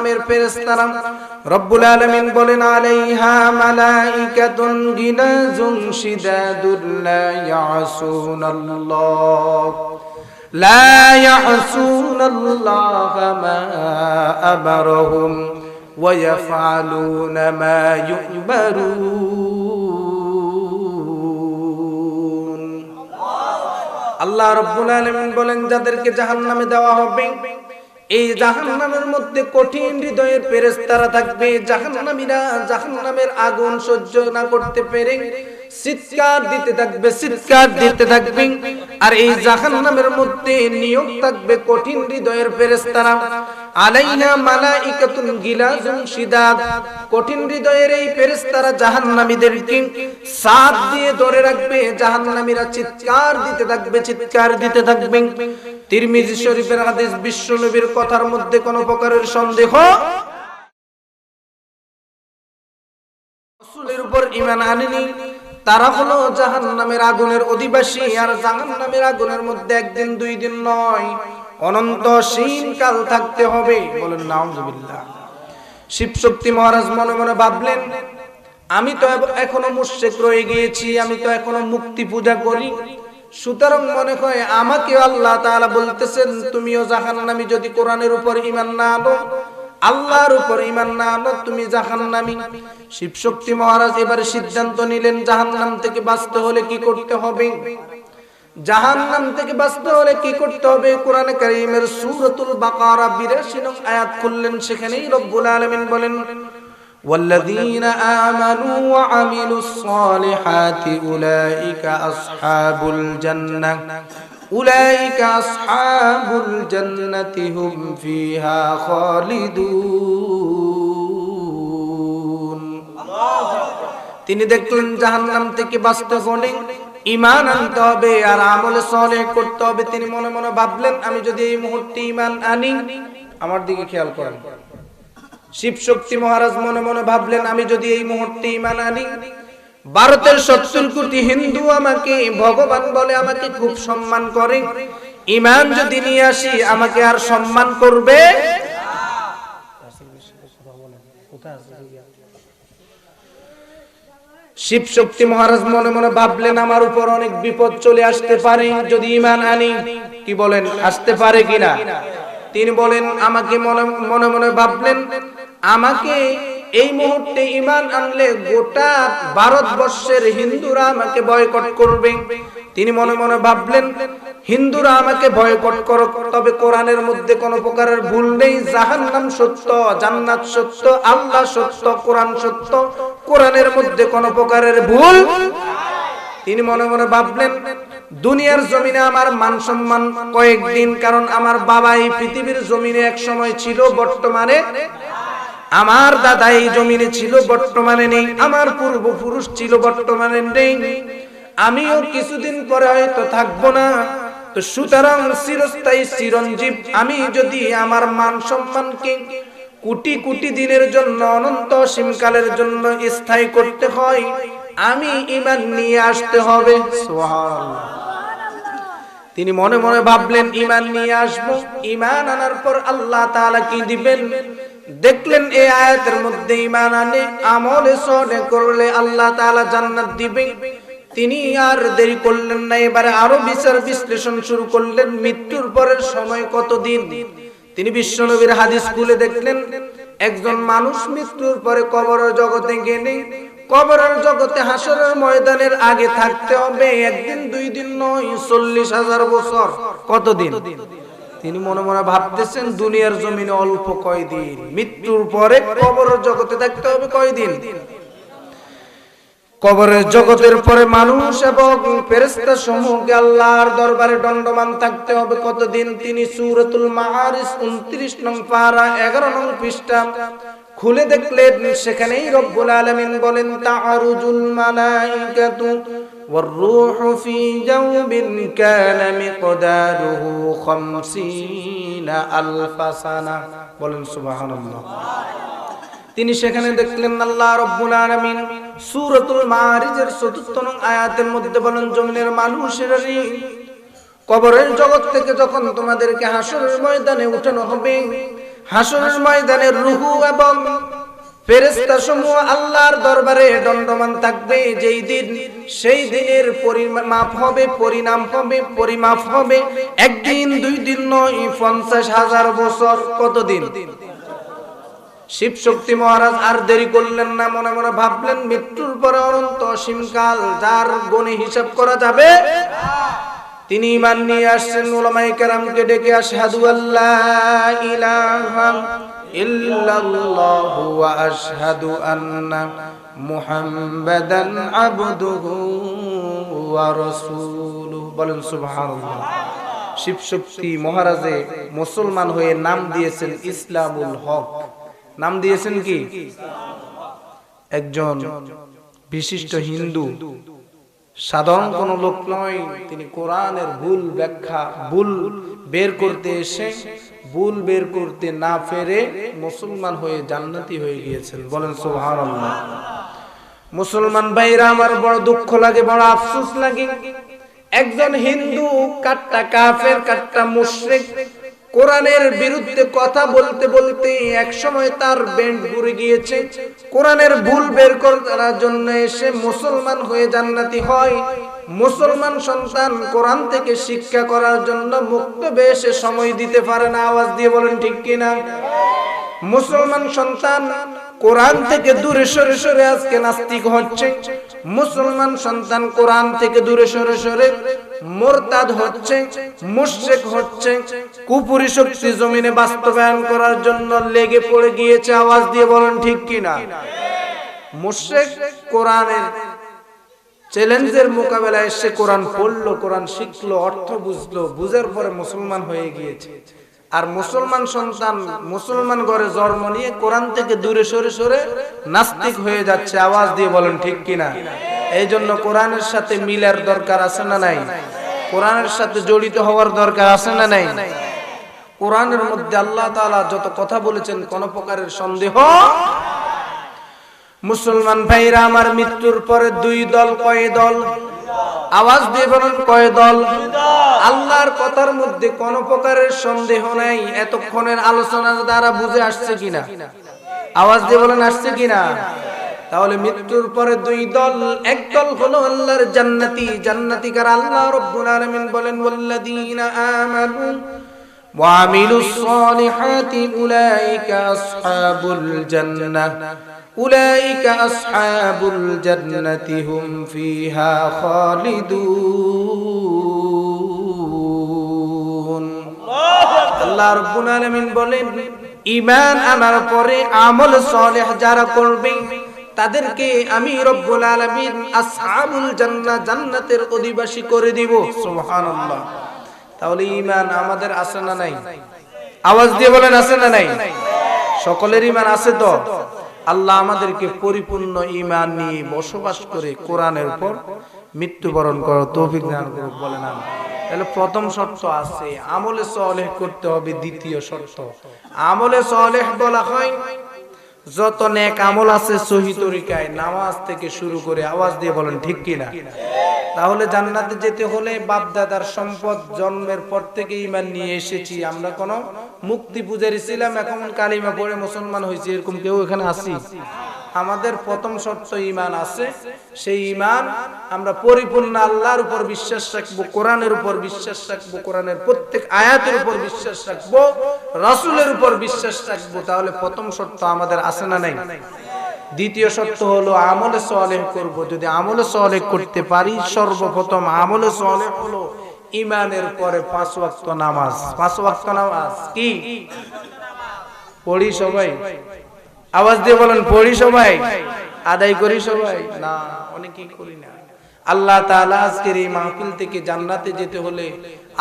জাহান্নামের ফেরেশতারা। রব্বুল আলামিন বলেন আলাইহা মালাইকাতুন গিলাজুন শিদাদুন লা ইয়াসুনাল্লাহা মা আমারহুম ওয়া ইয়াফআলুনা মা ইউমারুন। আল্লাহ রাব্বুল আলামিন বলেন যাদেরকে জাহান্নামে দেওয়া হবে, এই জাহান্নামের মধ্যে কঠিন হৃদয়ের ফেরেশতারা থাকবে। জাহান্নামীরা জাহান্নামের আগুন সহ্য না করতে পেরে চিৎকার দিতে থাকবে, চিৎকার দিতে থাকবে। আর এই জাহান্নামের মধ্যে নিয়োগ থাকবে কঠিন হৃদয়ের ফেরেশতারা। আলাইহা মালাইকাতুন গিলাজুন শিদাদ, কঠিন হৃদয়ের এই ফেরেশতারা জাহান্নামীদেরকে সাথ দিয়ে ধরে রাখবে। জাহান্নামীরা চিৎকার দিতে থাকবে, চিৎকার দিতে থাকবে। তিরমিজি শরীফের হাদিস, বিশ্বনবীর কথার মধ্যে কোনো প্রকারের সন্দেহ রাসূলের উপর ঈমান আনেনি তারা হলো জাহান্নামের আগুনের অধিবাসী। আর জাহান্নামের আগুনের মধ্যে একদিন দুই দিন নয়, অনন্ত কাল থাকতে হবে। বলেন নাউযুবিল্লাহ। শিবশক্তি মহারাজ মনে মনে ভাবলেন, আমি তো এখনো মুশরিক রয়ে গিয়েছি, আমি তো এখনো মুক্তি পূজা করি, সুতরাং মনে হয় আমাকে আল্লাহ তাআলা বলতেছেন তুমিও জাহান্নামী যদি কোরআনের উপর ঈমান না আনো, আল্লাহর উপর ঈমান না আনো, তুমি জাহান্নামী। শিবশক্তি মহারাজ এবারে সিদ্ধান্ত নিলেন জাহান্নাম থেকে বাঁচতে হলে কি করতে হবে। জাহান্নাম থেকে বাঁচতে হলে কি করতে হবে, কোরআনে কারীমের সূরাতুল বাকারা ৮২ নং আয়াত খুললেন, সেখানেই রব্বুল আলামিন বলেন والذين آمنوا وعملوا الصالحات أولئك أصحاب الجنة هم فيها خالدون। তিনি দেখলেন জাহান্নাম থেকে বাঁচতে হলে ঈমান আনতে হবে আর আমলে সালেহ করতে হবে। তিনি মনে মনে ভাবলেন, আমি যদি এই মুহূর্তে ঈমান আনি, আমার দিকে খেয়াল করেন, শিবশক্তি মহারাজ মনে মনে ভাবলেন, আমি যদি এই মুহূর্তে ঈমান আনি, ভারতের ৭০ কোটি হিন্দু আমাকে ভগবান বলে, আমাকে খুব সম্মান করে। ঈমান যদি নিয়ে আসি, আমাকে আর সম্মান করবে? শিবশক্তি মহারাজ মনে মনে ভাবলেন, আমার উপর অনেক বিপদ চলে আসতে পারে যদি ঈমান আনি। কি বলেন, আসতে পারে কিনা? তিনি বলেন, আমাকে মনে মনে ভাবলেন, আমাকে এই মুহূর্তে ঈমান আনলে গোটা ভারতবর্ষের হিন্দুরা আমাকে বয়কট করবে। তিনি মনে মনে ভাবলেন, হিন্দুরা আমাকে বয়কট করুক, তবে কোরআনের মধ্যে কোনো প্রকারের ভুল নেই। জাহান্নাম সত্য, জান্নাত সত্য, আল্লাহ সত্য, কোরআন সত্য, কোরআনের মধ্যে কোনো প্রকারের ভুল। তিনি মনে মনে ভাবলেন, দুনিয়ার জমিনে আমার মান সম্মান কয়েকদিন, কারণ আমার বাবা এই পৃথিবীর জমিনে এক সময় ছিল, বর্তমানে আমার দাদা এই জমিনে ছিল, বর্তমানে নেই, আমার পূর্বপুরুষ ছিল, বর্তমানে নেই, আমিও কিছুদিন পরে হয়তো থাকবো না। তো সুতরাং চিরস্থায়ী চিরঞ্জীব আমি যদি আমার মান সম্মানকে কোটি কোটি দিনের জন্য, অনন্ত অসীমকালের জন্য স্থায়ী করতে হয়, আমি ঈমান নিয়ে আসতে হবে। সুবহানাল্লাহ। তিনি মনে মনে ভাবলেন, ঈমান নিয়ে আসবো, ঈমান আনার পর আল্লাহ তাআলা কি দিবেন। দেখলেন এই আয়াতের মধ্যে ঈমান আনে আমলে সালেহ করলে আল্লাহ তাআলা জান্নাত দিবেন। তিনি আর দেরি করলেন না, এবারে আরো বিচার বিশ্লেষণ শুরু করলেন, মৃত্যুর পরের সময় কতদিন। তিনি বিশ্বনবীর হাদিস খুলে দেখলেন, একজন মানুষ মৃত্যুর পরে কবরের জগতে গেলে, কবরের জগতে হাসরের ময়দানের আগে থাকতে হবে একদিন দুই দিন নয়, ৪০,০০০ বছর। কতদিন? তিনি মনে মনে ভাবতেছেন, দুনিয়ার জমিনে অল্প কয়দিন, মৃত্যুর পরে কবরের জগতে থাকতে হবে কয়দিন। কবরের জগতের পরে মানুষ এবং ফেরেশতা সমূহকে আল্লাহর দরবারে দণ্ডমান থাকতে হবে কতদিন। তিনি সূরাতুল মাআরিজ ২৯ নং পারা ১১ নং পৃষ্ঠা খুলে দেখলেন, সেখানেই রব্বুল আলামিন বলেন, তা'রুজুল মালাইকাতু ওয়ার রূহু ফি জাওবিন কানা মিকদারুহু ৫০,০০০ সানা। বলেন সুবহানাল্লাহ। তিনি সেখানে দেখলেন আল্লাহ রাব্বুল আলামিন সূরাতুল মাআরিজের ৪র্থ নং আয়াতের মধ্যে বলেন, জমিনের মানুষেরা, কবরের জগৎ থেকে যখন তোমাদেরকে হাসরের ময়দানে উঠানো হবে, হাসরের ময়দানে রূহ এবং ফেরেশতা সমূহ আল্লাহর দরবারে দণ্ডমান থাকবে যেই দিন, সেই দিনের পরিমাপ হবে, পরিণাম হবে, পরিমাপ হবে একদিন, 2 দিন নয়, 50,000 বছর। কতদিন? শিব শক্তি মহারাজ আর দেরি করলেন না, মনে মনে ভাবলেন মৃত্যুর পরে অনন্ত অসীমকাল, যার গণে হিসাব করা যাবে। তিনি ঈমান নিয়ে আসছেন, উলামায়ে কেরামকে ডেকে আশহাদু আল্লা ইলাহা ইল্লাল্লাহু ওয়া আশহাদু আন্না মুহাম্মাদান আবদুহু ওয়া রাসূলুহু। বলেন সুবহানাল্লাহ। শিব শক্তি মহারাজে মুসলমান হয়ে নাম দিয়েছেন ইসলামুল হক। নাম দিয়েছেন কি? একজন বিশিষ্ট হিন্দু, সাধারণ কোন লোক নয়। তিনি কোরআনের ভুল ব্যাখ্যা, ভুল বের করতে এসে ভুল বের করতে না পেরে মুসলমান হয়ে জান্নাতি হয়ে গিয়েছেন। বলেন সুবহানাল্লাহ। মুসলমান ভাইরা আমার, বড় দুঃখ লাগে, বড় আফসোস লাগে। একজন হিন্দু কাট্টা কাফের, কাট্টা মুশরিক, কোরআনের বিরুদ্ধে কথা বলতে বলতে এক সময় তার বেন্ড ঘুরে গিয়েছে। কোরআনের ভুল বের করার জন্য এসে মুসলমান হয়ে জান্নাতি হয়। মুসলমান সন্তান কোরআন থেকে শিক্ষা করার জন্য মুক্তবে এসে সময় দিতে পারে না। আওয়াজ দিয়ে বলেন ঠিক কিনা? মুসলমান সন্তান কোরআন থেকে দূরে সরে সরে আজকে নাস্তিক হচ্ছে। মুসলমান সন্তান কোরআন থেকে দূরে সরে সরে মুরতাদ হচ্ছে, মুশরিক হচ্ছে। কুফরি শক্তি জমিনে বাস্তবায়ন করার জন্য লেগে পড়ে গিয়েছে। আওয়াজ দিয়ে বলেন ঠিক কিনা? মুশরিক কোরআনের চ্যালেঞ্জের মোকাবেলায় এসে কোরআন পড়লো, কোরআন শিখলো, অর্থ বুঝলো, বুঝার পরে মুসলমান হয়ে গিয়েছে। আর মুসলমান সন্তান মুসলমান ঘরে জন্ম নিয়ে কোরআন থেকে দূরে সরে সরে নাস্তিক হয়ে যাচ্ছে। আওয়াজ দিয়ে বলেন ঠিক কিনা? এই জন্য কোরআনের সাথে মিলার দরকার আছে না নাই? কোরআনের সাথে জড়িত হওয়ার দরকার আছে না নাই? কোরআনের মধ্যে আল্লাহ তাআলা যত কথা বলেছেন, কোন প্রকারের সন্দেহ। মুসলমান ভাইরা আমার, মৃত্যুর পরে 2 দল। কয় দল? আওয়াজ দিয়ে বলেন কয় দল? আল্লাহর কথার মধ্যে কোন প্রকারের সন্দেহ নাই। এতক্ষণের আলোচনার দ্বারা বুঝে আসছে কিনা? আওয়াজ দিয়ে বলেন আসছে কিনা? তাহলে মৃত্যুর পরে 2 দল। এক দল হলো আল্লাহর জান্নাতি। জান্নাতি কারা? আল্লাহ রাব্বুল আলামিন বলেন ওয়াল্লাযীনা আমানু ওয়া আমিলুস সালিহাতি উলাইকা আসহাবুল জান্নাহ উলাইকা আসহাবুল জান্নাতি হুম ফিহা খালিদুন। আল্লাহ রাব্বুল আলামিন বলেন, ঈমান আনার পরে আমল সালেহ যারা করবে তাদেরকে আমি রব্বুল আলামিন আসহাবুল জান্নাহ, জান্নাতের অধিবাসী করে দিব। সুবহানাল্লাহ। তাহলে ঈমান আমাদের আছে না নাই? আওয়াজ দিয়ে বলেন আছে না নাই? সকলের ঈমান আছে তো? আল্লাহ আমাদেরকে পরিপূর্ণ ঈমান নিয়ে বসবাস করে কোরআনের উপর মৃত্যুবরণ করার তৌফিক দান করুক। বলেন আমিন। তাহলে প্রথম শর্ত আছে, আমলে সালেহ করতে হবে। দ্বিতীয় শর্ত, আমলে সালেহ বলা হয় যত নেক আমল আছে সহি তরিকায়, নামাজ থেকে শুরু করে। আওয়াজ দিয়ে বলেন ঠিক কিনা? তাহলে জান্নাতে যেতে হলে বাপ দাদার সম্পদ, জন্মের পর থেকে ঈমান নিয়ে এসেছি। আমরা কোন মুক্তি পূজারী ছিলাম, এখন কালিমা পড়ে মুসলমান হয়েছি, এরকম কেউ এখানে আছি? আমাদের প্রথম শর্ত ঈমান আছে। সেই ঈমান আমরা পরিপূর্ণ আল্লাহর উপর বিশ্বাস রাখবো, কোরআনের উপর বিশ্বাস রাখবো, কোরআনের প্রত্যেক আয়াতের উপর বিশ্বাস রাখবো, রাসূলের উপর বিশ্বাস রাখবো। তাহলে প্রথম শর্ত আমাদের আছে না নাই? দ্বিতীয় শর্ত হলো আমলে সালেহ করব। যদি আমলে সালেহ করতে পারি, সর্বপ্রথম আমলে সালেহ হলো ঈমানের পরে 5 ওয়াক্ত নামাজ। 5 ওয়াক্ত নামাজ কি পড়ি সবাই? আওয়াজ দিয়ে বলেন পড়ি সবাই? আদায় করি সবাই? না, অনেকেই করি না। আল্লাহ তাআলা আজকের এই মাহফিল থেকে জান্নাতে যেতে হলে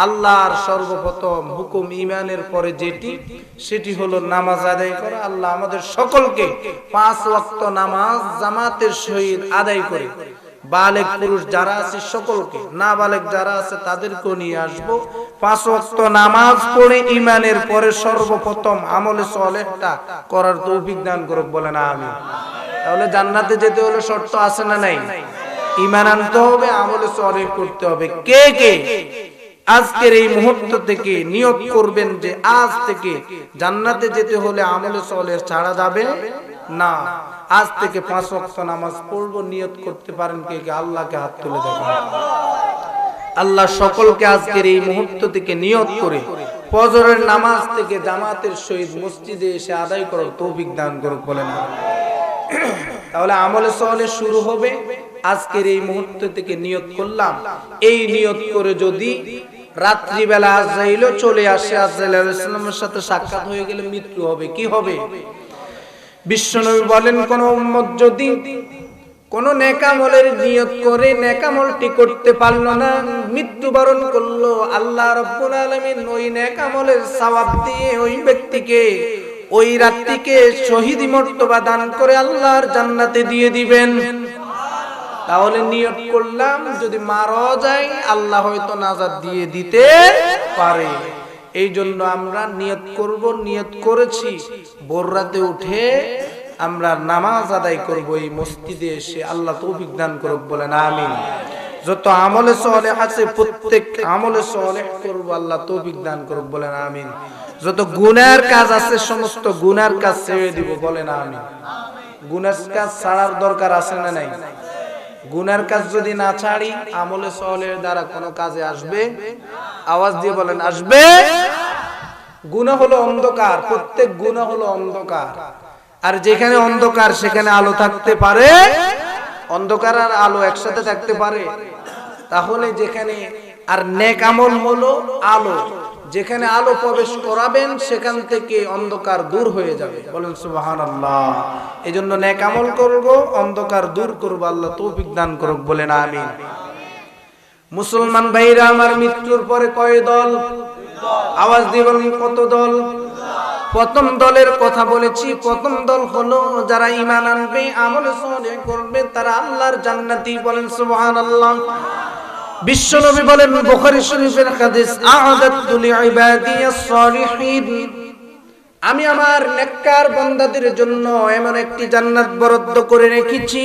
আল্লাহর সর্বপ্রথম হুকুম ঈমানের পরে যেটি, সেটি হলো নামাজ আদায় করা। আল্লাহ আমাদের সকলকে 5 ওয়াক্ত নামাজ জামাতের সহিত আদায় করে, বালেগ পুরুষ যারা আছে সকলকে, না বালেগ যারা আছে তাদেরকেও নিয়ে আসবো। 5 ওয়াক্ত নামাজ পড়ে ঈমানের পরে সর্বপ্রথম আমলে সালেহটা করার তৌফিক দান করুক। বলেন আমিন। তাহলে জান্নাতে যেতে হলে শর্ত আছে না নাই? ঈমান আনতে হবে, আমলে সালেহ করতে হবে। কে কে আজকের এই মুহূর্ত থেকে নিয়ত করবেন যে আজ থেকে জান্নাতে যেতে হলে আমলে সালেহ ছাড়া যাবে না। আজ থেকে 5 ওয়াক্ত নামাজ পড়ব, নিয়ত করতে পারেন কে কে? আল্লাহকে হাত তুলে দেখান। আল্লাহ সকলকে আজকের এই মুহূর্ত থেকে নিয়ত করে ফজরের নামাজ থেকে জামাতের সহিত মসজিদে এসে আদায় করার তৌফিক দান করুক, বলেন আমিন। তাহলে আমলে সালেহ শুরু হবে আজকের এই মুহূর্ত থেকে। নিয়ত করলাম, এই নিয়ত করে যদি রাত্রিবেলা আজরাইল চলে আসে, আজরাইল আলাইহিস সালামের সাথে সাক্ষাৎ হয়ে গেলে মৃত্যু হবে, কি হবে? বিশ্বনবী বলেন, কোন উম্মত যদি কোন নেক আমলের নিয়ত করে নেক আমলটি করতে পারলো না, মৃত্যুবরণ করলো, আল্লাহ রাব্বুল আলামিন ওই নেক আমলের সওয়াব দিয়ে ওই ব্যক্তিকে ওই রাত্রিকে শহীদ মর্তবা দান করে আল্লাহর জান্নাতে দিয়ে দিবেন। তাহলে নিয়ত করলাম, যদি মারা যায় আল্লাহ হয়তো নাজাত দিয়ে দিতে পারে। এই জন্য আমরা নিয়ত করব, নিয়ত করেছি ভোর রাতে উঠে আমরা নামাজ আদায় করব এই মসজিদে এসে। আল্লাহ তৌফিক দান করুক, বলেন আমিন। যত আমলে সালেহ আছে প্রত্যেক আমলে সালেহ করব, আল্লাহ তৌফিক দান করুক, বলেন আমিন। যত গুনার কাজ আছে সমস্ত গুনার কাজ ছেড়ে দিব, বলেন আমিন। গুনার কাজ ছাড়ার দরকার আছে না নাই? গুনার কাজ যদি না ছাড়ি আমলে সালেহের দ্বারা কোনো কাজে আসবে? আওয়াজ দিয়ে বলেন, আসবে? গুনাহ হলো অন্ধকার, প্রত্যেক গুনাহ হলো অন্ধকার। আর যেখানে অন্ধকার সেখানে আলো থাকতে পারে? অন্ধকার আর আলো একসাথে থাকতে পারে? তাহলে যেখানে আর নেক আমল হলো আলো, যেখানে আলো প্রবেশ করাবেন সেখান থেকে অন্ধকার দূর হয়ে যাবে, বলেন সুবহানাল্লাহ। এজন্য নেক আমল করব, অন্ধকার দূর করব, আল্লাহ তৌফিক দান করুক, বলেন আমিন। মুসলমান ভাইরা আমার, মৃত্যুর পরে কয় দল? আওয়াজ দিয়ে বলেন, কত দল? প্রথম দলের কথা বলেছি, প্রথম দল হলো যারা ঈমান আনবে, আমল সালেহ করবে, তারা আল্লাহর জান্নাতি, বলেন সুবহানাল্লাহ। বিশ্বনবী বলেন বুখারী শরীফের হাদিস, আ'আদাতু লিইবাদিয়াস সালিহিন, আমি আমার নেককার বান্দাদের জন্য এমন একটি জান্নাত বরাদ্দ করে রেখেছি।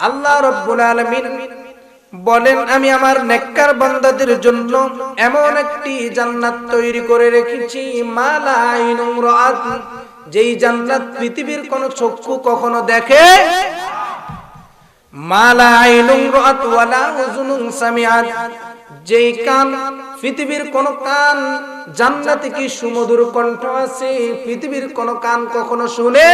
আল্লাহ রাব্বুল আলামিন বলেন, আমি আমার নেককার বান্দাদের জন্য এমন একটি জান্নাত তৈরি করে রেখেছি, মা লা আইনুন রাআত, যেই জান্নাত পৃথিবীর কোন চক্ষু কখনো দেখে, মা লা আইনুন রাআত ওয়ালা উযুনুন সামিআত, যেই কান, পৃথিবীর কোন কান, জান্নাতে কি সুমধুর কণ্ঠ আছে, পৃথিবীর কোন কান কখনো শুনে,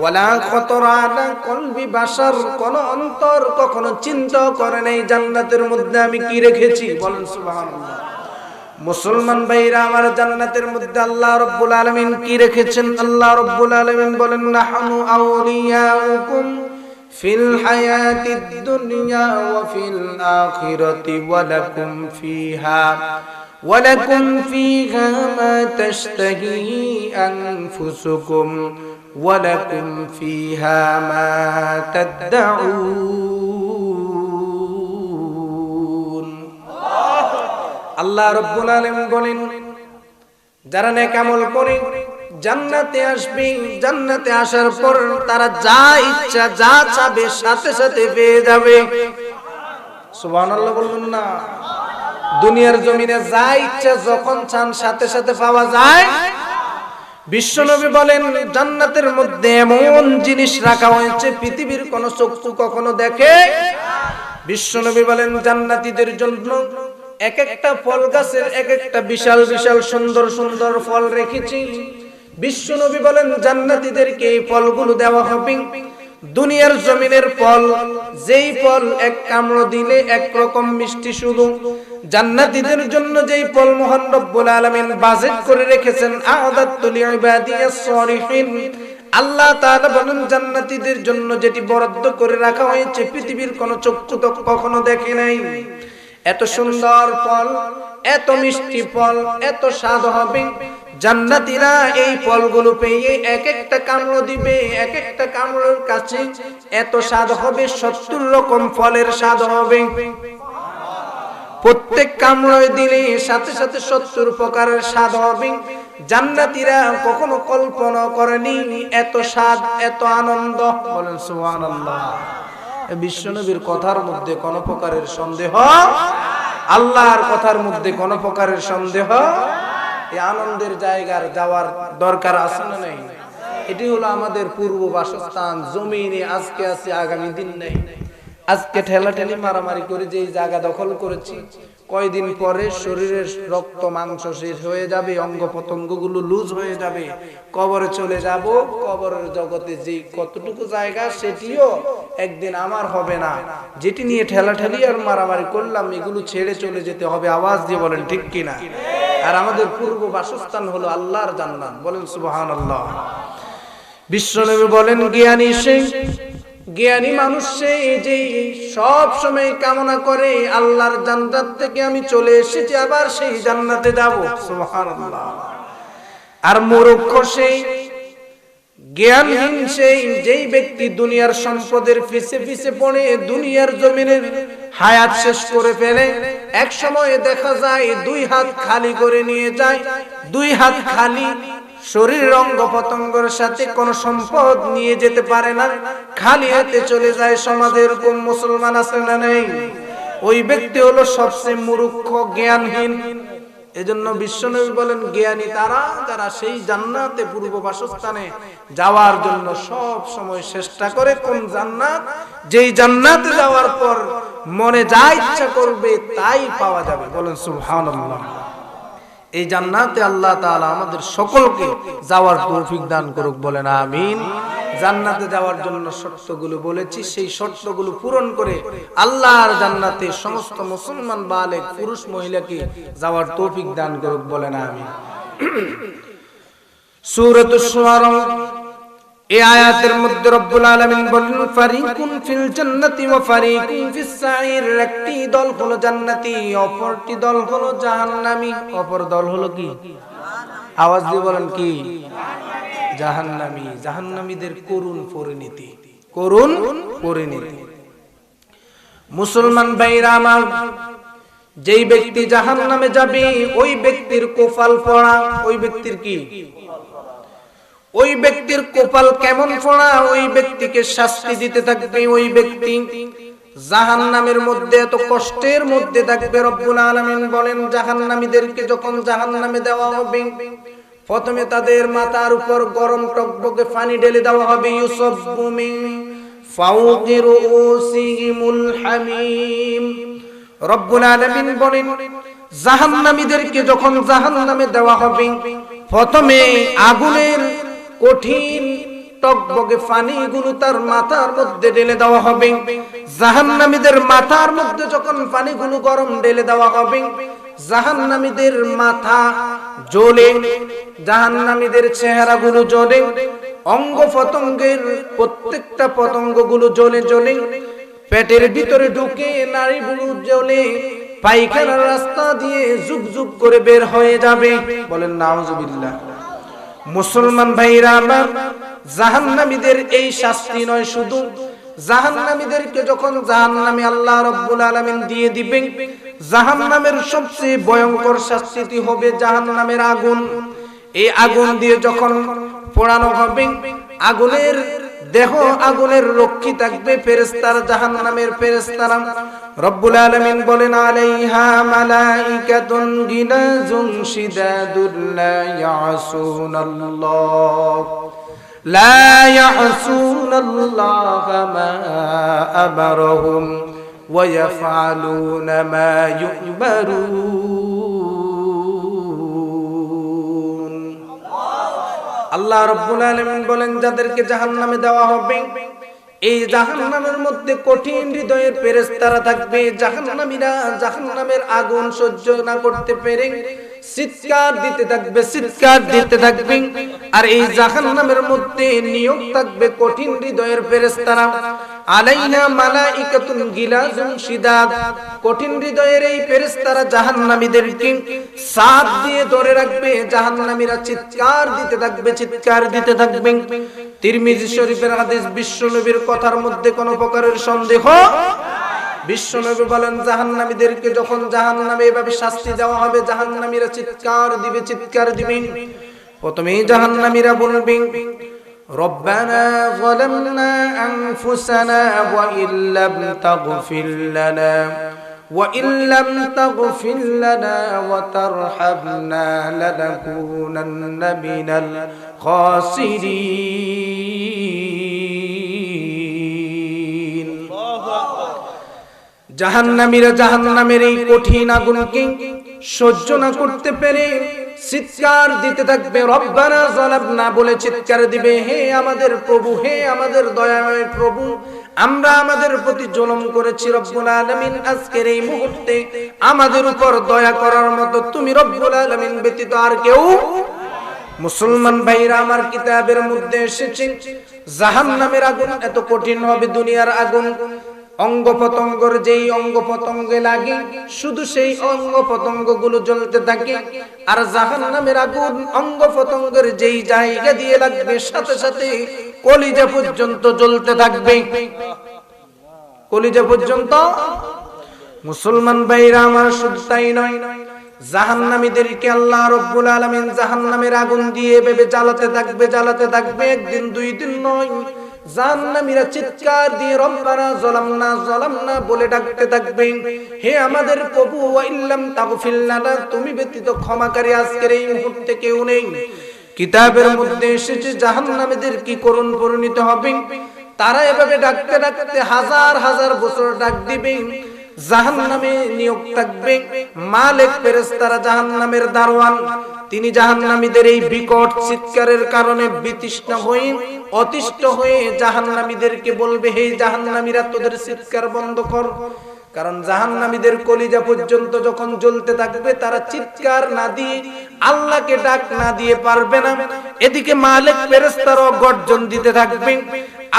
ওয়ালা খাতারা আলা কলবি বাশার, কোন অন্তর কখনো চিন্তা করে নাই জান্নাতের মধ্যে আমি কি রেখেছি, বলেন সুবহানাল্লাহ। মুসলমান ভাইরা আমার, জান্নাতের মধ্যে আল্লাহ রাব্বুল আলামিন কি রেখেছেন? আল্লাহ রাব্বুল আলামিন বলেন, নাহনু আউলিয়াউকুম ফিল হায়াতিদ দুনিয়া ওয়া ফিল আখিরাতি ওয়া লাকুম ফিহা মা তাশতাহি আনফুসুকুম ওয়া লাকুম ফিহা মা তাদউন। আল্লাহ রাব্বুল আলামিন বলেন, যারা নেক আমল করে জান্নাতে আসবে, জান্নাতে আসার পর তারা যা ইচ্ছা যা চাবে সাথে সাথে পেয়ে যাবে। সুবহানাল্লাহ বলবেন না? দুনিয়ার জমিনে যা ইচ্ছা যখন চান সাথে সাথে পাওয়া যায়। বিশ্বনবী বলেন, জান্নাতের মধ্যে এমন জিনিস রাখা হয়েছে পৃথিবীর কোন চক্ষু কখনো দেখে। বিশ্বনবী বলেন, জান্নাতীদের জন্য এক একটা ফল গাছের এক একটা বিশাল বিশাল সুন্দর সুন্দর ফল রেখেছি। বিশ্বনবী বলেন, জান্নাতীদেরকে এই ফলগুলো দেওয়া হবে। দুনিয়ার জমিনের ফল, যেই ফল এক কামড় দিলে একরকম মিষ্টি শুধু, জান্নাতীদের জন্য যেই ফল মহান রব্বুল আলামিন বাজেট করে রেখেছেন, আ'আদাতু লিইবাদিয়াস সালিহিন, আল্লাহ তাআলা বলেন, জান্নাতীদের জন্য যেটি বরাদ্দ করে রাখা হয়েছে পৃথিবীর কোন চক্ষু তো কখনো দেখে নাই। এত সুন্দর ফল, এত মিষ্টি ফল, এত স্বাদ হবে। জান্নাতীরা এই ফলগুলো পেয়ে এক একটা কামড় দিবে, এক একটা কামড়ের কাছে এত স্বাদ হবে, 70 রকম ফলের স্বাদ হবে। প্রত্যেক কামড় দিলে সাথে সাথে 70 প্রকারের স্বাদ হবে। জান্নাতীরা কখনো কল্পনা করেনি এত স্বাদ, এত আনন্দ, বলেন সুবহানাল্লাহ। বিশ্বনবীর কথার মধ্যে কোন প্রকারের সন্দেহ আল্লাহর কথার মধ্যে কোন প্রকারের সন্দেহ, এই আনন্দের জায়গার যাওয়ার দরকার আছে না নাই? এটি হলো আমাদের পূর্ব বাসস্থান, জমিনে আজকে আছে আগামী দিন নেই। আজকে ঠেলাঠেলি মারামারি করে যে জায়গা দখল করেছি, কয়দিন পরে শরীরের রক্ত মাংস শেষ হয়ে যাবে, অঙ্গ প্রত্যঙ্গ গুলো লুজ হয়ে যাবে, কবরে চলে যাব। কবরের জগতে যে কতটুকু জায়গা সেটিও একদিন আমার হবে না। যেটি নিয়ে ঠেলাঠেলি আর মারামারি করলাম এগুলো ছেড়ে চলে যেতে হবে। আওয়াজ দিয়ে বলেন ঠিক কিনা? আর আমাদের পূর্ব বাসস্থান হলো আল্লাহর জান্নাত, বলেন সুবহানাল্লাহ। বিশ্বনবী বলেন জ্ঞানী সে, জ্ঞানী মানুষ সে যে সব সময় কামনা করে আল্লাহর জান্নাত থেকে আমি চলে এসেছি, আবার সেই জান্নাতে যাব। সুবহানাল্লাহ। আর মূর্খ সেই, জ্ঞানহীন সেই যেই ব্যক্তি দুনিয়ার সম্পদের পিছে পিছে পড়ে দুনিয়ার জমিনের হায়াত শেষ করে ফেলে। এক সময় দেখা যায় দুই হাত খালি করে নিয়ে যায়, দুই হাত খালি, শরীর অঙ্গ প্রত্যঙ্গের সাথে কোন সম্পদ নিয়ে যেতে পারে না, খালি হাতে চলে যায়। সমাজে এরকম মুসলমান আছে না নেই? ওই ব্যক্তি হলো সবচেয়ে মূর্খ, জ্ঞানহীন। এজন্য বিশ্বনবী বলেন জ্ঞানী তারা যারা সেই জান্নাতে পূর্ব বাসস্থানে যাওয়ার জন্য সব সময় চেষ্টা করে। কোন জান্নাত? যেই জান্নাতে যাওয়ার পর মনে যা ইচ্ছা করবে তাই পাওয়া যাবে, বলেন সুবহানাল্লাহ। এই জান্নাতে আল্লাহ তাআলা আমাদের সকলকে যাওয়ার তৌফিক দান করুক, বলেন আমিন। জান্নাতে যাওয়ার জন্য শর্তগুলো বলেছি, সেই শর্তগুলো পূরণ করে আল্লাহর জান্নাতে সমস্ত মুসলমান বালেগ পুরুষ মহিলাকে যাওয়ার তৌফিক দান করুক, বলেন আমিন। সূরাতুশ শুআরা এই আয়াতের মধ্যে রব্বুল আলামিন বলেন ফারিকুন ফিল জান্নাতি ওয়া ফারিকুন ফিস সাইর। একটি দল হলো জান্নাতি, অপরটি দল হলো জাহান্নামী। অপর দল হলো কি? আওয়াজ দিয়ে বলেন কি? জাহান্নামী। জাহান্নামীদের করুণ পরিণতি, করুণ পরিণতি। মুসলমান ভাইরা আমার, যেই ব্যক্তি জাহান্নামে যাবে ওই ব্যক্তির কপাল পোড়া। ওই ব্যক্তির কি? ওই ব্যক্তির কপাল কেমন পোড়া? ওই ব্যক্তিকে শাস্তি দিতে থাকবে। ওই ব্যক্তি জাহান্নামের মধ্যে এত কষ্টের মধ্যে থাকবে। রব্বুল আলামিন বলেন জাহান্নামীদেরকে যখন জাহান্নামে দেওয়া হবে, প্রথমে তাদের মাথার উপর গরম টকবকে পানি ঢেলে দেওয়া হবে। ইউসাব্বু মিন ফাওকি রুউসিহিমুল হামিম। রব্বুল আলামিন বলেন জাহান্নামীদেরকে যখন জাহান্নামে দেওয়া হবে, প্রথমে আগুনের কঠিন টকবকে পানিগুলো তার মাথার মধ্যে ঢেলে দেওয়া হবে। জাহান্নামীদের মাথার মধ্যে যখন পানিগুলো গরম ঢেলে দেওয়া হবে, জাহান্নামীদের মাথা জ্বলে, জাহান্নামীদের চেহারাগুলো জ্বলে, অঙ্গ প্রত্যঙ্গের প্রত্যেকটা পতঙ্গগুলো জ্বলে জ্বলে পেটের ভিতরে ঢুকে নাড়িগুলো জ্বলে পায়খানার রাস্তা দিয়ে জুক জুক করে বের হয়ে যাবে, বলেন নাউজুবিল্লাহ। মুসলমান ভাইরা আমার, জাহান্নামীদের এই শাস্তি নয়, শুধু জাহান্নামীদেরকে যখন জাহান্নামে আল্লাহ রাব্বুল আলামিন দিয়ে দিবেন, জাহান্নামের সবচেয়ে ভয়ঙ্কর শাস্তি হবে জাহান্নামের আগুন। এই আগুন দিয়ে যখন পোড়ানো হবে, আগুনের দেহ আগুনের রক্ষী থাকবে ফেরেশতারা, জাহান্নামের ফেরেশতারা। রব্বুল আলামিন বলেন আলাইহা মালাইকাতুন গিলাজুন শিদাদুন লা ইয়াসুনাল্লাহা মা আমারহুম ওয়া ইয়াফআলুনা মা ইউমারুন। আল্লাহ রাব্বুল আলামিন বলেন যাদেরকে জাহান্নামে দেওয়া হবে, এই জাহান্নামের মধ্যে কঠিন হৃদয়ের ফেরেশতারা থাকবে। জাহান্নামীরা জাহান্নামের আগুন সহ্য না করতে পেরে চিৎকার দিতে থাকবে, চিৎকার দিতে থাকবে। আর এই জাহান্নামের মধ্যে নিয়োগ থাকবে কঠিন হৃদয়ের ফেরেশতারা। আলাইনা মালাইকাতুন গিলাজুন শিদাদ। কঠিন হৃদয়ের এই ফেরেশতারা জাহান্নামীদেরকে সাথ দিয়ে ধরে রাখবে। জাহান্নামীরা চিৎকার দিতে থাকবে, চিৎকার দিতে থাকবে। তিরমিজি শরীফের হাদিস, বিশ্বনবীর কথার মধ্যে কোনো প্রকারের সন্দেহ। বিশ্বনবী বলেন জাহান্নামীদেরকে যখন জাহান্নামে এভাবে শাস্তি দেওয়া হবে, জাহান্নামীরা চিৎকার দিবে, চিৎকার দিবে। প্রথমেই জাহান্নামীরা বলবে রব্বানা যালামনা আনফুসানা ওয়া ইল্লাম তাগফির লানা وإن لم تغفر لنا وترحمنا لنكونن من الخاسرين জাহান্নামীরা জাহান্নামের এই কঠিন আগুনকে সহ্য না করতে পেরে চিৎকার দিতে থাকবে, রব্বানা যালামনা বলে চিৎকার দিবে, হে আমাদের প্রভু, হে আমাদের দয়াময় প্রভু, আমরা আমাদের প্রতি জুলুম করেছি রব্বুল আলামিন, আজকের এই মুহূর্তে আমাদের উপর দয়া করার মতো তুমি রব্বুল আলামিন ব্যতীত আর কেউ। মুসলমান ভাইরা আমার, কিতাবের মধ্যে এসেছে জাহান্নামের আগুন এত কঠিন হবে, দুনিয়ার আগুন অঙ্গ পতঙ্গের যেই অঙ্গ পতঙ্গে লাগে শুধু সেই অঙ্গ পতঙ্গগুলো জ্বলতে থাকে, আর জাহান্নামের আগুন অঙ্গ পতঙ্গের যেই জায়গা দিয়ে লাগবে সাথে সাথে কলিজা পর্যন্ত জ্বলতে থাকবে, কলিজা পর্যন্ত। মুসলমান ভাইরা আমার, শুধু তাই নয়, জাহান্নামীদেরকে আল্লাহ রাব্বুল আলামিন জাহান্নামের আগুন দিয়ে এভাবে জ্বালাতে থাকবে, জ্বালাতে থাকবে, একদিন দুই দিন নয়, জাহান্নামীরা চিৎকার দিয়ে রব্বানা যালামনা যালামনা বলে ডাকতে থাকবে, হে আমাদের প্রভু, ওয়া ইল্লাম তাগফির লানা, তুমি ব্যতীত ক্ষমাকারী আজকের এই মুহূর্তে কেউ নেই। কিতাবের মধ্যে এসেছে জাহান্নামীদের কি করুণ পরিণত হবে, তারা এভাবে ডাকতে ডাকতে হাজার হাজার বছর ডাক দিবে, জাহান্নামে নিয়োগ থাকবে মালিক ফেরেশতারা, জাহান্নামের দারওয়ান, তিনি জাহান্নামীদের এই বিকট চিৎকারের কারণে বিতৃষ্ণ হয়ে অতিষ্ঠ হয়ে জাহান্নামীদেরকে বলবে, হে জাহান্নামীরা তোদের চিৎকার বন্ধ কর, কারণ জাহান্নামীদের কলিজা পর্যন্ত যখন জ্বলতে থাকবে তারা চিৎকার না দিয়ে আল্লাহকে ডাক না দিয়ে পারবে না, এদিকে মালিক ফেরেশতারাও গর্জন দিতে থাকবে,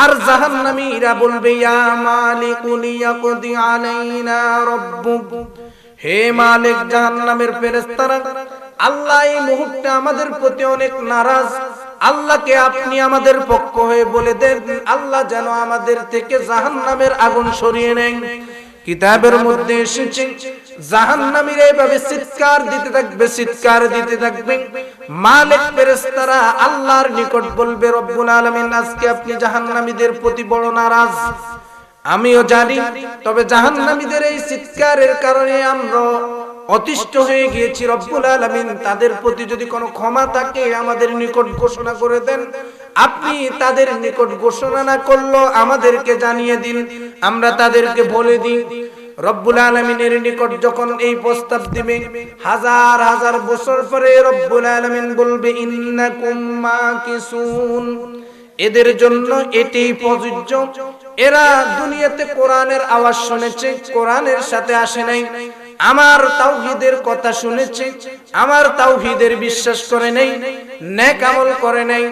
আর জাহান্নামীরা বলবে, ইয়া মালিকু লিয়াকদি আলাইনা রাব্বুক, হে মালিক, জাহান্নামের ফেরেশতারা, আল্লাহ এই মুহূর্তে আমাদের প্রতি অনেক নারাজ, আল্লাহকে আপনি আমাদের পক্ষ হয়ে বলে দেন, আল্লাহ যেন আমাদের থেকে জাহান্নামের আগুন সরিয়ে নেন। কিতাবের মধ্যে এসেছে জাহান্নামীরা এভাবে চিৎকার দিতে থাকবে, চিৎকার দিতে থাকবে, মালিক ফেরেশতারা আল্লাহর নিকট বলবে, রব্বুল আলামিন, আজকে আপনি জাহান্নামীদের প্রতি বড় নারাজ, আমিও জানি, তবে জাহান্নামীদের এই চিৎকারের কারণে আমরা অতিষ্ঠ হয়ে গিয়েছি, রব্বুল আলামিন, তাদের প্রতি যদি কোনো ক্ষমা থাকে আমাদের নিকট ঘোষণা করে দেন, আপনি তাদের নিকট ঘোষণা না করলেও আমাদেরকে জানিয়ে দিন, আমরা তাদেরকে বলে দিই। রব্বুল আলামিনের নিকট যখন এই প্রস্তাব দিবে, হাজার হাজার বছর পরে রব্বুল আলামিন বলবে, ইন্নাকুম মাকিসুন, এদের জন্য এটি প্রযোজ্য, এরা দুনিয়াতে কোরআনের আওয়াজ শুনেছে, কোরআনের সাথে আসে নাই, আমার তাওহীদের কথা শুনেছে, আমার তাওহীদের বিশ্বাস করে নাই, নেক আমল করে নাই,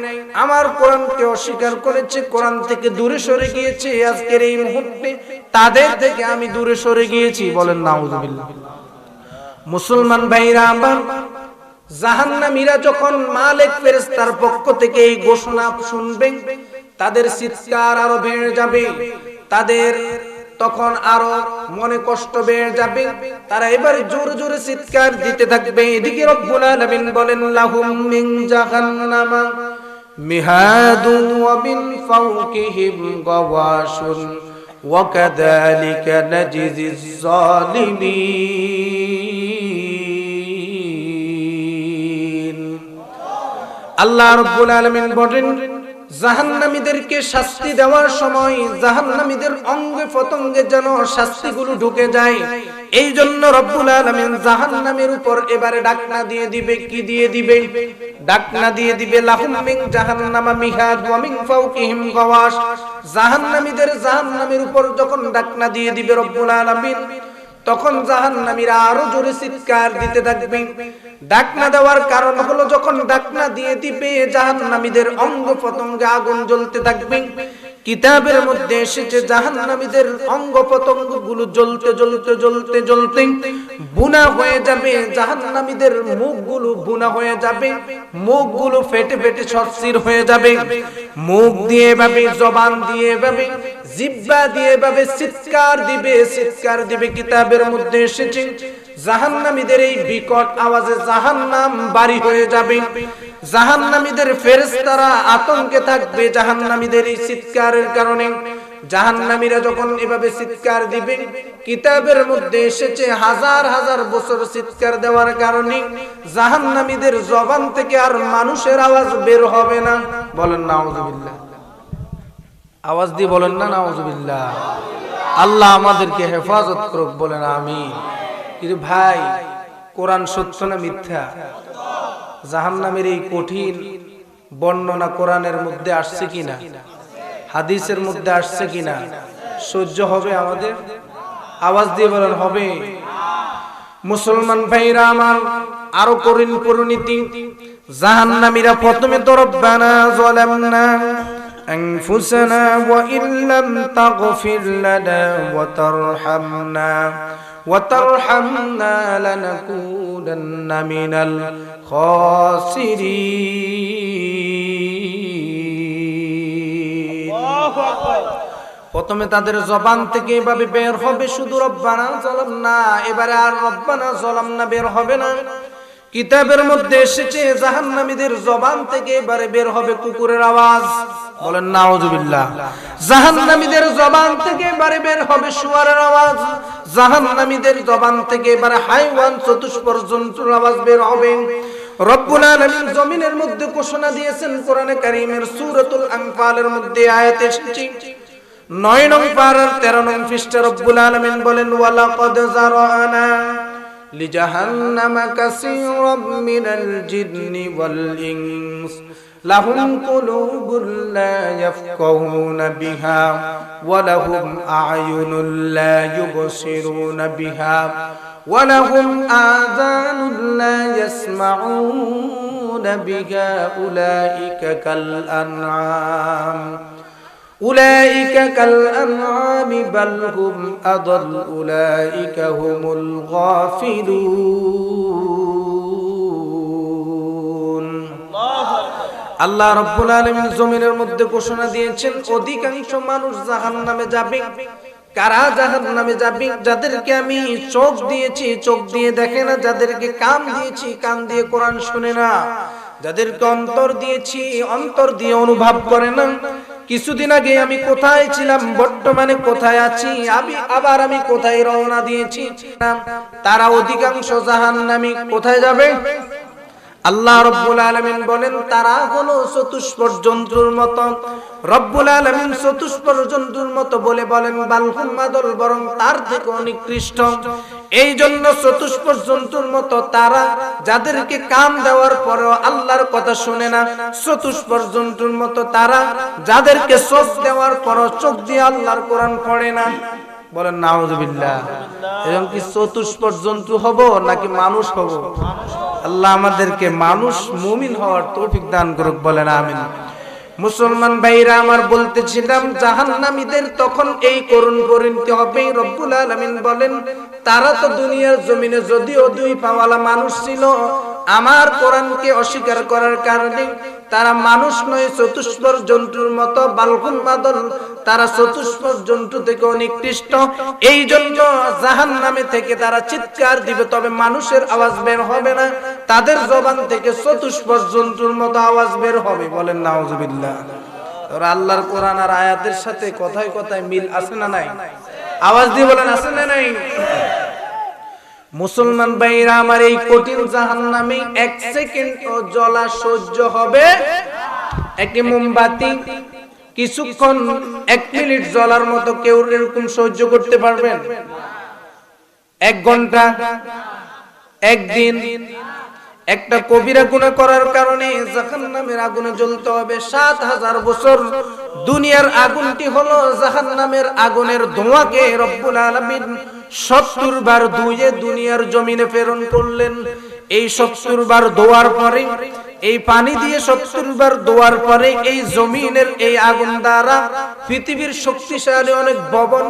আমার কোরআনকে অস্বীকার করেছে, কোরআন থেকে দূরে সরে গিয়েছে, আজকের এই মুহূর্তে তাদের থেকে আমি দূরে সরে গিয়েছি, বলেন নাউযুবিল্লাহ। মুসলমান ভাইরা আমার, জাহান্নামীরা যখন মালিক ফেরেশতার পক্ষ থেকে এই ঘোষণা শুনবেন, তাদের চিৎকার আরো বেড়ে যাবে, তাদের তখন আরো মনে কষ্ট বেড়ে যাবে, তারা এবারে জোরে জোরে চিৎকার দিতে থাকবে। এদিকে রব্বুল আলামিন বলেন, লাহুম মিন জাহান্নামা মিহাদু ওয়া মিন ফাওকিহিম গাওয়াশুন ওয়া কাযালিকা নাজিজিজ জালিমিন। আল্লাহ রাব্বুল আলামিন বলেন, জাহান্নামীদেরকে শাস্তি দেওয়ার সময় জাহান্নামীদের অঙ্গে পতঙ্গে যেন শাস্তিগুলো ঢুকে যায়, এই জন্য রব্বুল আলামিন জাহান্নামের উপর এবারে ডাকনা দিয়ে দিবে, কি দিয়ে দিবে? ডাকনা দিয়ে দিবে, লাহুম মিন জাহান্নামা মিহাদ ওয়া মিন ফাওকিহিম গাওয়াশ। জাহান্নামীদের জাহান্নামের উপর যখন ডাকনা দিয়ে দিবে রব্বুল আলামিন, তখন জাহান্নামীরা আরো জোরে চিৎকার দিতে থাকবে। ডাকনা দেওয়ার কারণ হলো, যখন ডাকনা দিয়ে দিবে জাহান্নামীদের অঙ্গ পতঙ্গে আগুন জ্বলতে থাকবে। কিতাবের মধ্যে এসেছে জাহান্নামীদের অঙ্গ পতঙ্গ গুলো জ্বলতে জ্বলতে জ্বলতে জ্বলতে বুনা হয়ে যাবে, জাহান্নামীদের মুখগুলো বুনা হয়ে যাবে, মুখগুলো ফেটে ফেটে সরসির হয়ে যাবে, মুখ দিয়ে ভাবে, জবান দিয়ে ভাবে, জিহ্বা দিয়ে ভাবে চিৎকার দিবে, চিৎকার দিবে। কিতাবের মধ্যে এসেছে জাহান্নামীদের এই বিকট আওয়াজে জাহান্নাম বাড়ি হয়ে যাবে, জাহান্নামীদের ফেরেশতারা আতঙ্কে থাকবে জাহান্নামীদের এই চিৎকারের কারণে। জাহান্নামীরা যখন এভাবে চিৎকার দিবে, কিতাবের মধ্যে এসেছে হাজার হাজার বছর চিৎকার দেওয়ার কারণে জাহান্নামীদের জবান থেকে আর মানুষের আওয়াজ বের হবে না। বলেন নাউজুবিল্লাহ। আওয়াজ দিয়ে বলেন না নাউজুবিল্লাহ। আল্লাহ আমাদেরকে হেফাজত করুক, বলেন আমিন। কিন্তু ভাই, কোরআন সত্য না মিথ্যা? জাহান্নামের এই কঠিন বর্ণনা কোরআনের মধ্যে আসছে কিনা, হাদিসের মধ্যে আসছে কিনা? সহ্য হবে আমাদের? আওয়াজ দিয়ে বলেন হবে। মুসলমান ভাইরা আমার, আরো কঠিন পরিণতি। জাহান্নামীরা প্রথমে তো রব্বানা যালামনা আনফুসানা ওয়া ইল্লাম তাগফির লানা ওয়া তারহামনা লানাকুনান্না মিনাল খাসিরিন। প্রথমে তাদের জবান থেকে এভাবে বের হবে শুধু রব্বানা যালামনা, এবারে আর রব্বানা যালামনা বের হবে না। কিতাবের মধ্যে এসেছে জাহান্নামীদের জবান থেকে এবারে বের হবে কুকুরের আওয়াজ। বলেন নাউজুবিল্লাহ। জাহান্নামীদের জবান থেকে এবারে বের হবে শুয়োরের আওয়াজ। জাহান্নামীদের জবান থেকে এবারে হাইওয়ান চতুষ্পদ জন্তুর আওয়াজ বের হবে। রব্বুল আলামিন জমিনের মধ্যে ঘোষণা দিয়েছেন কোরআনে কারীমের সূরাতুল আনফালের মধ্যে আয়াত এসেছে 9 নং পারার 13 নং পৃষ্ঠা। রব্বুল আলামিন বলেন ওয়ালাকাদ যারানা লিজাহান্নামা কাসীরাম মিনাল জিন্নি ওয়াল ইনস লাহুম কুলুবুন লা ইয়াফকাহুনা বিহা ওয়া লাহুম আ'য়ুনুন লা ইউবসিরুনা বিহা ওয়া লাহুম আযানুন লা ইয়াসমাউনা বিহা উলাইকা কাল আনআম উলাইকা কাল আনআমি বাল হুম আদাল উলাইকা হুমুল গাফিলুন। আল্লাহ রাব্বুল আলামিন জমিনের মধ্যে ঘোষণা দিয়েছেন অধিকাংশ মানুষ জাহান্নামে যাবে। কারা জাহান্নামে যাবে? যাদেরকে আমি চোখ দিয়েছি, চোখ দিয়ে দেখে না। যাদেরকে কান দিয়েছি, কান দিয়ে কোরআন শুনে না। যাদেরকে অন্তর দিয়েছি, অন্তর দিয়ে অনুভব করে না। কিছুদিন আগে আমি কোথায় ছিলাম, বর্তমানে কোথায় আছি, আবার আমি কোথায় রওনা দিয়েছি, তারা অধিকাংশ জাহান্নামী। কোথায় যাবে? আল্লাহ রাব্বুল আলামিন বলেন তারা হলো চতুষ্পদ জন্তুর মতো। রব্বুল আলামিন চতুষ্পদ জন্তুর মতো বলে বলেন বালহুম আদল, বরং তার থেকে নিকৃষ্ট। এই জন্য চতুষ্পদ জন্তুর মতো তারা, যাদেরকে কান দেওয়ার পরেও আল্লাহর কথা শুনে না। চতুষ্পদ জন্তুর মতো তারা, যাদেরকে চোখ দেওয়ার পরও চোখ দিয়ে আল্লাহর কোরআন পড়ে না। বলেন নাউজুবিল্লাহ। এরকম কি চতুষ্পদ জন্তু হব নাকি মানুষ হব? আল্লাহ আমাদেরকে মানুষ মুমিন হওয়ার তৌফিক দান করুক, বলেন আমিন। মুসলমান ভাইরা আমার, বলতেছিলাম জাহান্নামীদের তখন এই করুণ পরিণতি হবে। রব্বুল আলামিন বলেন তারা তো দুনিয়ার জমিনে যদিও দুই পাওয়ালা মানুষ ছিল, আমার কোরআনকে অস্বীকার করার কারণে তারা মানুষ নয়, চতুষ্পদ জন্তুর মতো। বালহুম আদল, তারা চতুষ্পদ জন্তু থেকে নিকৃষ্ট। এই জন্য জাহান্নামে থেকে তারা চিৎকার দিবে, তবে মানুষের আওয়াজ বের হবে না। তাদের জবান থেকে চতুষ্পদ জন্তুর মতো আওয়াজ বের হবে। বলেন নাউজুবিল্লাহ। আল্লাহর কোরআন আর আয়াতের সাথে কথায় কথায় মিল আছে না নাই? আওয়াজ দিয়ে বলেন আছে না নাই? মুসলমান ভাইরা আমার, এই কঠিন জাহান্নামে 1 সেকেন্ড জ্বলা সহ্য হবে। একটি মোমবাতি কিছুক্ষণ 1 মিনিট জ্বলার মতো কেউ এরকম সহ্য করতে পারবেন? 1 ঘন্টা, 1 দিন? একটা কবিরা গুনাহ করার কারণে জাহান্নামের আগুনে জ্বলতে হবে 7000 বছর। দুনিয়ার আগুনটি হলো জাহান্নামের আগুনের ধোঁয়াকে রব্বুল আলামিন 70 বার ধুয়ে দুনিয়ার জমিনে প্রেরণ করলেন। এই 70 বার ধোয়ার পরে, এই পানি দিয়ে 70 বার ধোয়ার পরে এই জমিনের এই আগুন দ্বারা পৃথিবীর শক্তিশালী অনেক ভবন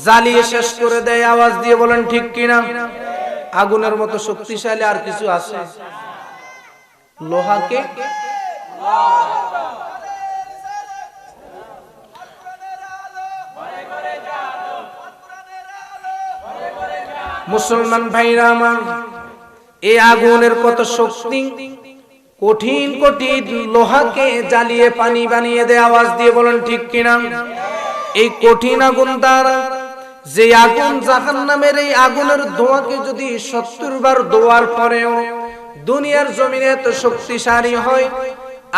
জ্বালিয়ে শেষ করে দেয়। আওয়াজ দিয়ে বলেন ঠিক কিনা? আগুনের মতো শক্তিশালী আর কিছু আছে? লোহাকে মুসলমান ভাইরা আমার, এই আগুনের কত শক্তি! কঠিন কঠিন লোহাকে জ্বালিয়ে পানি বানিয়ে দেয়। আওয়াজ দিয়ে বলেন ঠিক কিনা? এই কঠিন আগুন দ্বারা, যে আগুন জাহান্নামের, এই আগুনের ধোঁয়াকে যদি 70 বার ধোয়ার পরেও দুনিয়ার জমিনে এত শক্তিশালী হয়,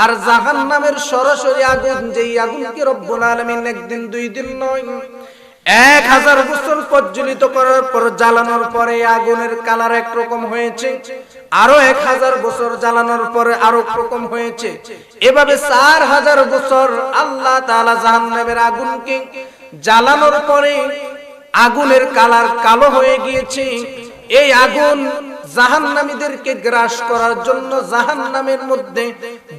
আর জাহান্নামের সরাসরি আগুন, যেই আগুনকে রব্বুল আলামিন একদিন দুই দিন নয় 1000 বছর প্রজ্বলিত করার পর জ্বালানোর পরে আগুনের কালার একরকম হয়েছে, আরো 1000 বছর জ্বালানোর পরে আরো রকম হয়েছে, এভাবে 4000 বছর আল্লাহ তাআলা জাহান্নামের আগুনকে জ্বালানোর পরে আগুনের কালার কালো হয়ে গিয়েছে। এই আগুন জাহান্নামীদেরকে গ্রাস করার জন্য জাহান্নামের মধ্যে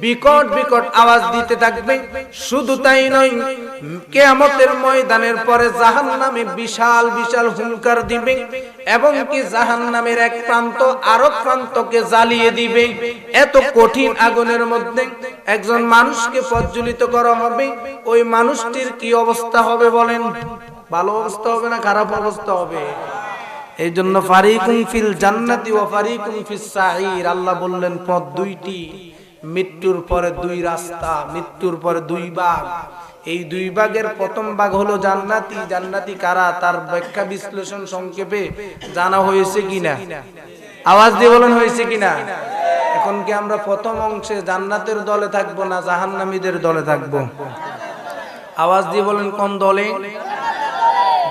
বিকট বিকট আওয়াজ দিতে থাকবে। শুধু তাই নয়, কিয়ামতের ময়দানের পরে জাহান্নামে বিশাল বিশাল হুঙ্কার দিবে এবং কি জাহান্নামের এক প্রান্ত আরেক প্রান্তকে জ্বালিয়ে দিবে। এত কঠিন আগুনের মধ্যে একজন মানুষকে প্রজ্বলিত করা হবে, ওই মানুষটির কি অবস্থা হবে বলেন? ভালো অবস্থা হবে না খারাপ অবস্থা হবে? এই জন্য ফারিকুন ফিল জান্নাতি ওয়া ফারিকুন ফিস সাঈর, আল্লাহ বললেন পথ দুইটি, মৃত্যুর পরে দুই রাস্তা, মৃত্যুর পরে দুই ভাগ। এই দুই ভাগের প্রথম ভাগ হলো জান্নাতি। জান্নাতি কারা, তার ব্যাখ্যা বিশ্লেষণ সংক্ষেপে জানা হয়েছে কিনা? আওয়াজ দিয়ে বলেন হয়েছে কিনা? এখন কি আমরা প্রথম অংশে জান্নাতের দলে থাকবো না জাহান্নামীদের দলে থাকবো? আওয়াজ দিয়ে বলেন কোন দলে?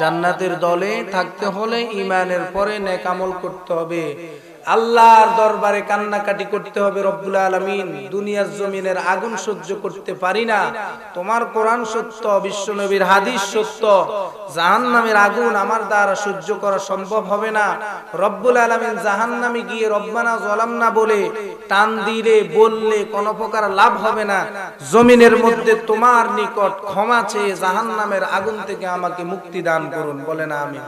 জান্নাতের দলে থাকতে হলে ঈমানের পরে নেক আমল করতে হবে, আল্লাহর দরবারে কান্নাকাটি করতে হবে। রব্বুল আলামিন, দুনিয়ার জমিনের আগুন সহ্য করতে পারি না, তোমার কোরআন সত্য, বিশ্ব নবীর হাদিস সত্য, জাহান্নামের আগুন আমার দ্বারা সহ্য করা সম্ভব হবে না। রব্বুল আলামিন জাহান্নামে গিয়ে রব্বানা যালামনা বলে টান দিলে বললে কোনো প্রকার লাভ হবে না। জমিনের মধ্যে তোমার নিকট ক্ষমা চেয়ে জাহান্নামের আগুন থেকে আমাকে মুক্তি দান করুন, বলেন আমিন।